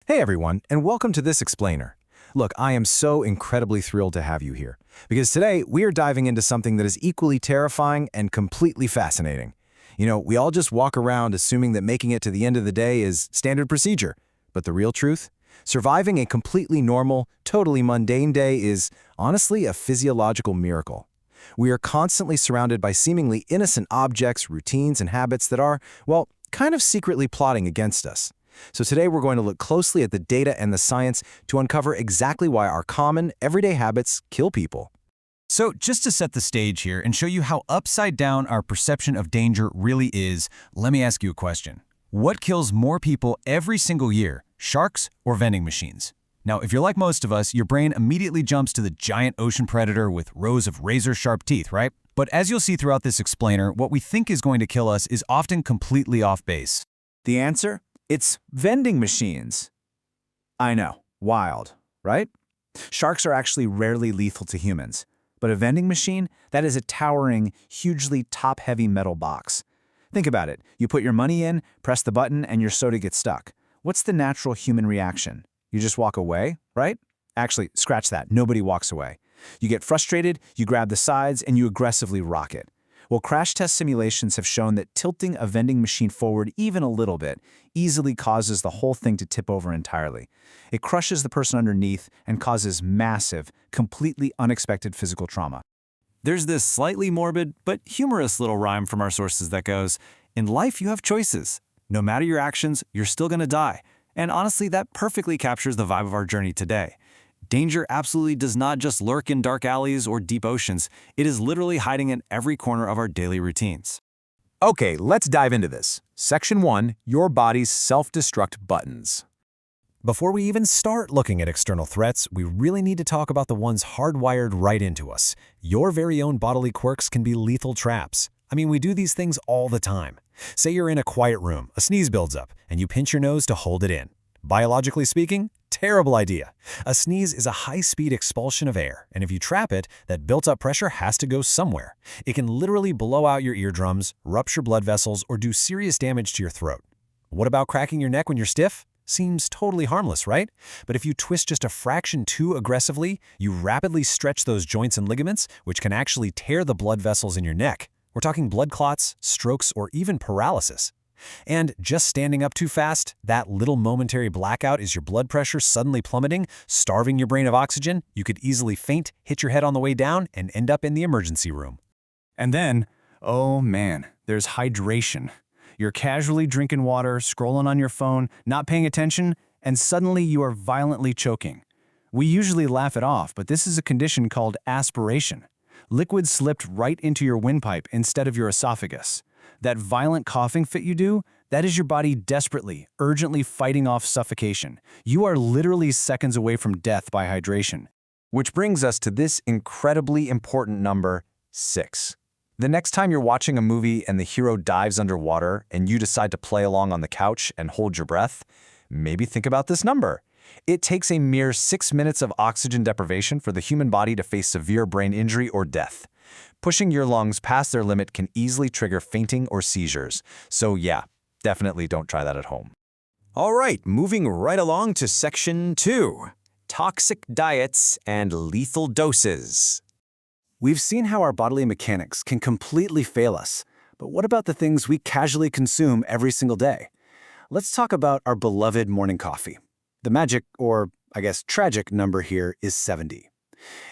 Hey everyone, and welcome to this explainer. Look, I am so incredibly thrilled to have you here, because today we are diving into something that is equally terrifying and completely fascinating. We all just walk around assuming that making it to the end of the day is standard procedure. But the real truth? Surviving a completely normal, totally mundane day is, honestly, a physiological miracle. We are constantly surrounded by seemingly innocent objects, routines, and habits that are, well, kind of secretly plotting against us. So today we're going to look closely at the data and the science to uncover exactly why our common, everyday habits kill people. So just to set the stage here and show you how upside down our perception of danger really is, let me ask you a question. What kills more people every single year, sharks or vending machines? Now, if you're like most of us, your brain immediately jumps to the giant ocean predator with rows of razor-sharp teeth, right? But as you'll see throughout this explainer, what we think is going to kill us is often completely off base. The answer? It's vending machines. I know, wild, right? Sharks are actually rarely lethal to humans, but a vending machine, that is a towering, hugely top-heavy metal box. Think about it. You put your money in, press the button, and your soda gets stuck. What's the natural human reaction? You just walk away, right? Actually, scratch that. Nobody walks away. You get frustrated, you grab the sides, and you aggressively rock it. Well, crash test simulations have shown that tilting a vending machine forward even a little bit easily causes the whole thing to tip over entirely. It crushes the person underneath and causes massive, completely unexpected physical trauma. There's this slightly morbid but humorous little rhyme from our sources that goes, "In life you have choices. No matter your actions, you're still gonna die." And honestly, that perfectly captures the vibe of our journey today. Danger absolutely does not just lurk in dark alleys or deep oceans. It is literally hiding in every corner of our daily routines. Okay, let's dive into this. Section 1, your body's self-destruct buttons. Before we even start looking at external threats, we really need to talk about the ones hardwired right into us. Your very own bodily quirks can be lethal traps. I mean, we do these things all the time. Say you're in a quiet room, a sneeze builds up, and you pinch your nose to hold it in. Biologically speaking, terrible idea. A sneeze is a high-speed expulsion of air, and if you trap it, that built-up pressure has to go somewhere. It can literally blow out your eardrums, rupture blood vessels, or do serious damage to your throat. What about cracking your neck when you're stiff? Seems totally harmless, right? But if you twist just a fraction too aggressively, you rapidly stretch those joints and ligaments, which can actually tear the blood vessels in your neck. We're talking blood clots, strokes, or even paralysis. And just standing up too fast, that little momentary blackout is your blood pressure suddenly plummeting, starving your brain of oxygen. You could easily faint, hit your head on the way down, and end up in the emergency room. And then, oh man, there's hydration. You're casually drinking water, scrolling on your phone, not paying attention, and suddenly you are violently choking. We usually laugh it off, but this is a condition called aspiration. Liquid slipped right into your windpipe instead of your esophagus. That violent coughing fit you do, that is your body desperately, urgently fighting off suffocation. You are literally seconds away from death by hydration. Which brings us to this incredibly important number, 6. The next time you're watching a movie and the hero dives underwater and you decide to play along on the couch and hold your breath, maybe think about this number. It takes a mere 6 minutes of oxygen deprivation for the human body to face severe brain injury or death. Pushing your lungs past their limit can easily trigger fainting or seizures. So yeah, definitely don't try that at home. All right, moving right along to Section 2, toxic diets and lethal doses. We've seen how our bodily mechanics can completely fail us, but what about the things we casually consume every single day? Let's talk about our beloved morning coffee. The magic, or I guess tragic, number here is 70.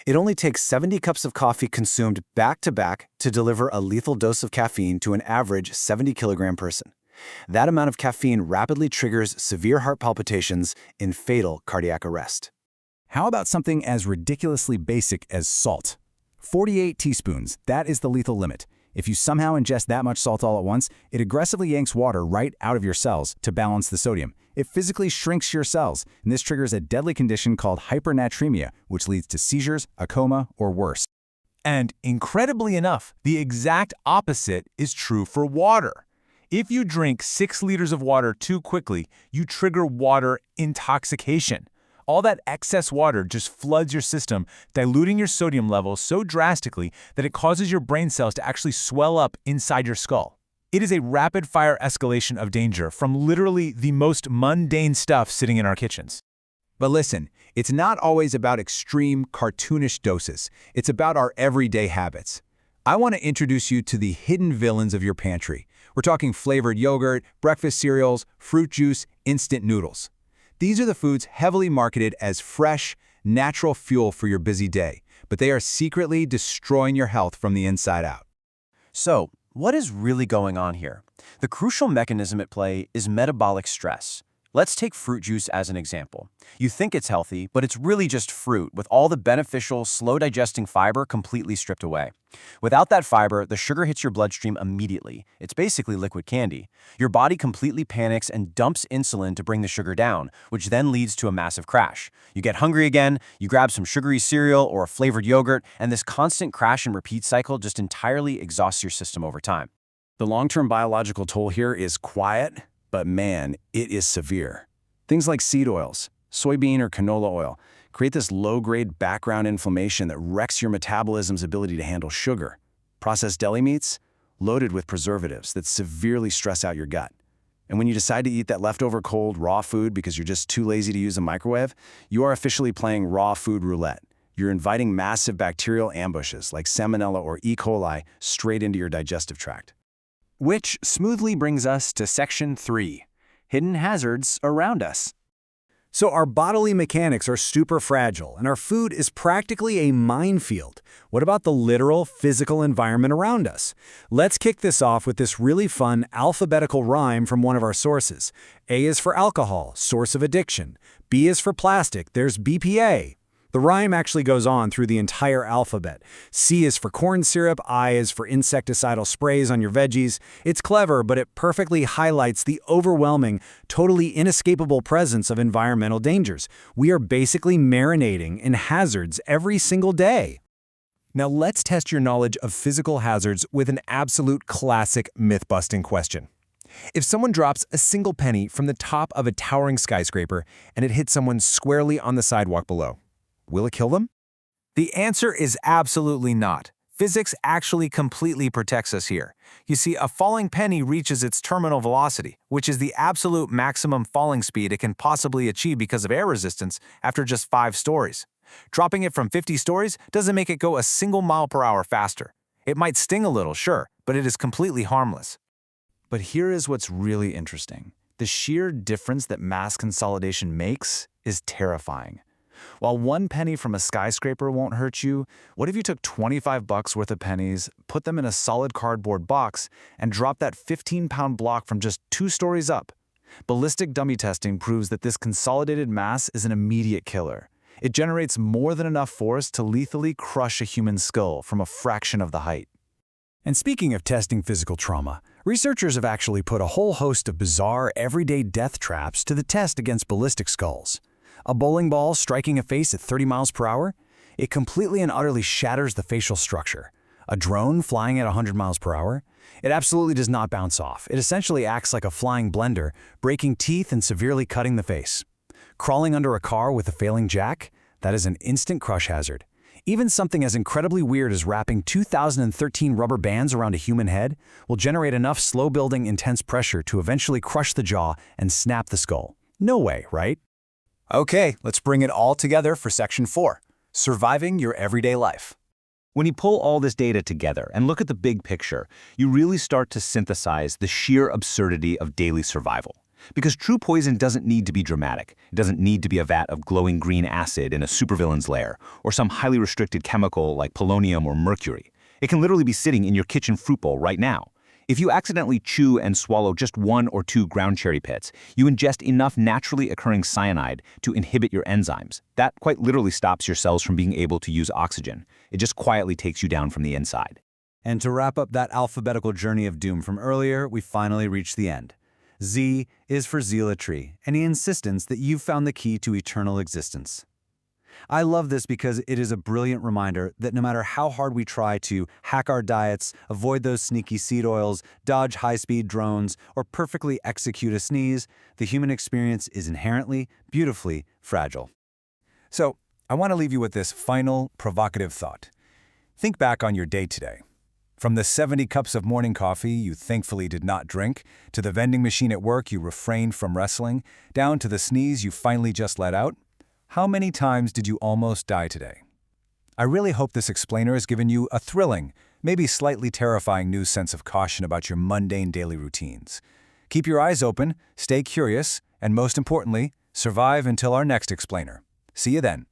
It only takes 70 cups of coffee consumed back-to-back to deliver a lethal dose of caffeine to an average 70-kilogram person. That amount of caffeine rapidly triggers severe heart palpitations and fatal cardiac arrest. How about something as ridiculously basic as salt? 48 teaspoons, that is the lethal limit. If you somehow ingest that much salt all at once, it aggressively yanks water right out of your cells to balance the sodium. It physically shrinks your cells, and this triggers a deadly condition called hypernatremia, which leads to seizures, a coma, or worse. And incredibly enough, the exact opposite is true for water. If you drink 6 liters of water too quickly, you trigger water intoxication. All that excess water just floods your system, diluting your sodium levels so drastically that it causes your brain cells to actually swell up inside your skull. It is a rapid-fire escalation of danger from literally the most mundane stuff sitting in our kitchens. But listen, it's not always about extreme, cartoonish doses. It's about our everyday habits. I want to introduce you to the hidden villains of your pantry. We're talking flavored yogurt, breakfast cereals, fruit juice, instant noodles. These are the foods heavily marketed as fresh, natural fuel for your busy day, but they are secretly destroying your health from the inside out. So, what is really going on here? The crucial mechanism at play is metabolic stress. Let's take fruit juice as an example. You think it's healthy, but it's really just fruit with all the beneficial, slow-digesting fiber completely stripped away. Without that fiber, the sugar hits your bloodstream immediately. It's basically liquid candy. Your body completely panics and dumps insulin to bring the sugar down, which then leads to a massive crash. You get hungry again, you grab some sugary cereal or a flavored yogurt, and this constant crash and repeat cycle just entirely exhausts your system over time. The long-term biological toll here is quiet, but man, it is severe. Things like seed oils, soybean or canola oil, create this low-grade background inflammation that wrecks your metabolism's ability to handle sugar. Processed deli meats, loaded with preservatives that severely stress out your gut. And when you decide to eat that leftover cold, raw food because you're just too lazy to use a microwave, you are officially playing raw food roulette. You're inviting massive bacterial ambushes like Salmonella or E. coli straight into your digestive tract. Which smoothly brings us to Section 3, Hidden Hazards Around Us. So our bodily mechanics are super fragile, and our food is practically a minefield. What about the literal physical environment around us? Let's kick this off with this really fun alphabetical rhyme from one of our sources. A is for alcohol, source of addiction. B is for plastic, there's BPA. The rhyme actually goes on through the entire alphabet. C is for corn syrup, I is for insecticidal sprays on your veggies. It's clever, but it perfectly highlights the overwhelming, totally inescapable presence of environmental dangers. We are basically marinating in hazards every single day. Now let's test your knowledge of physical hazards with an absolute classic myth-busting question. If someone drops a single penny from the top of a towering skyscraper and it hits someone squarely on the sidewalk below, will it kill them? The answer is absolutely not. Physics actually completely protects us here. You see, a falling penny reaches its terminal velocity, which is the absolute maximum falling speed it can possibly achieve because of air resistance after just 5 stories. Dropping it from 50 stories doesn't make it go a single mile per hour faster. It might sting a little, sure, but it is completely harmless. But here is what's really interesting. The sheer difference that mass consolidation makes is terrifying. While 1 penny from a skyscraper won't hurt you, what if you took $25 worth of pennies, put them in a solid cardboard box, and dropped that 15-pound block from just 2 stories up? Ballistic dummy testing proves that this consolidated mass is an immediate killer. It generates more than enough force to lethally crush a human skull from a fraction of the height. And speaking of testing physical trauma, researchers have actually put a whole host of bizarre, everyday death traps to the test against ballistic skulls. A bowling ball striking a face at 30 miles per hour? It completely and utterly shatters the facial structure. A drone flying at 100 miles per hour? It absolutely does not bounce off. It essentially acts like a flying blender, breaking teeth and severely cutting the face. Crawling under a car with a failing jack? That is an instant crush hazard. Even something as incredibly weird as wrapping 2013 rubber bands around a human head will generate enough slow-building intense pressure to eventually crush the jaw and snap the skull. No way, right? Okay, let's bring it all together for Section 4, Surviving Your Everyday Life. When you pull all this data together and look at the big picture, you really start to synthesize the sheer absurdity of daily survival. Because true poison doesn't need to be dramatic. It doesn't need to be a vat of glowing green acid in a supervillain's lair, or some highly restricted chemical like polonium or mercury. It can literally be sitting in your kitchen fruit bowl right now. If you accidentally chew and swallow just 1 or 2 ground cherry pits, you ingest enough naturally occurring cyanide to inhibit your enzymes. That quite literally stops your cells from being able to use oxygen. It just quietly takes you down from the inside. And to wrap up that alphabetical journey of doom from earlier, we finally reach the end. Z is for zealotry, and the insistence that you've found the key to eternal existence. I love this because it is a brilliant reminder that no matter how hard we try to hack our diets, avoid those sneaky seed oils, dodge high-speed drones, or perfectly execute a sneeze, the human experience is inherently, beautifully fragile. So, I want to leave you with this final, provocative thought. Think back on your day today. From the 70 cups of morning coffee you thankfully did not drink, to the vending machine at work you refrained from wrestling, down to the sneeze you finally just let out, how many times did you almost die today? I really hope this explainer has given you a thrilling, maybe slightly terrifying new sense of caution about your mundane daily routines. Keep your eyes open, stay curious, and most importantly, survive until our next explainer. See you then.